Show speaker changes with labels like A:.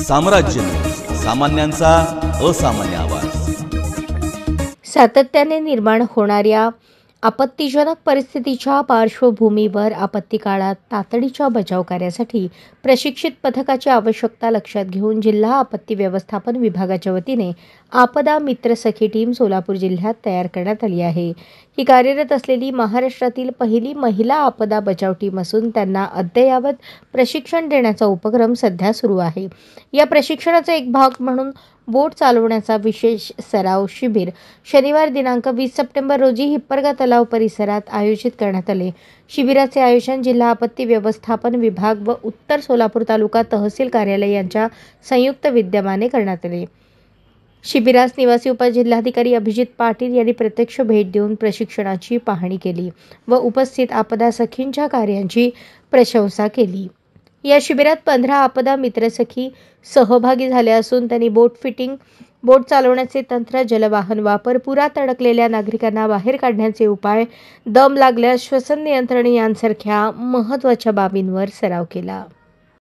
A: साम्राज्य न्यूज, सामान्यांचा असामान्य आवाज।
B: सातत्याने निर्माण होणाऱ्या आपत्तीजनक परिस्थितीच्या पार्श्वभूमीवर आपत्ती काळात तातडीच्या बचाव कार्यासाठी प्रशिक्षित पथकाची आवश्यकता लक्षात घेऊन जिल्हा आपत्ती व्यवस्थापन विभागाच्या वतीने आपदा मित्र सखी टीम सोलापूर जिल्ह्यात तयार करण्यात आली आहे। ही कार्यरत असलेली महाराष्ट्रातील पहिली महिला आपदा बचाव टीम असून त्यांना अद्ययावत प्रशिक्षण देण्याचा उपक्रम सध्या सुरू आहे। या प्रशिक्षणाचा एक भाग म्हणून बोट चालवण्याचा विशेष सराव शिबिर शनिवार दिनांक 20 सप्टेंबर रोजी हिप्परगा तलाव परिसरात आयोजित करण्यात आले। शिबिराचे आयोजन जिल्हा आपत्ती व्यवस्थापन विभाग व उत्तर सोलापूर तालुका तहसील कार्यालय यांच्या संयुक्त विद्यमाने करण्यात आले। शिबिरास निवासी उपजिल्हाधिकारी अभिजित पाटील यांनी प्रत्यक्ष भेट देऊन प्रशिक्षणाची पाहणी केली व उपस्थित आपदा सखींच्या कार्यांची प्रशंसा केली। या शिबिरात 15 आपदा मित्रसखी सहभागी झाल्या असून त्यांनी बोट फिटिंग, बोट चालवण्याचे तंत्र, जलवाहन वापर, पुरात अडकलेल्या नागरिकांना बाहेर काढण्याचे उपाय, दम लागल्यास श्वसन नियंत्रण यांसारख्या महत्त्वाच्या बाबींवर सराव केला।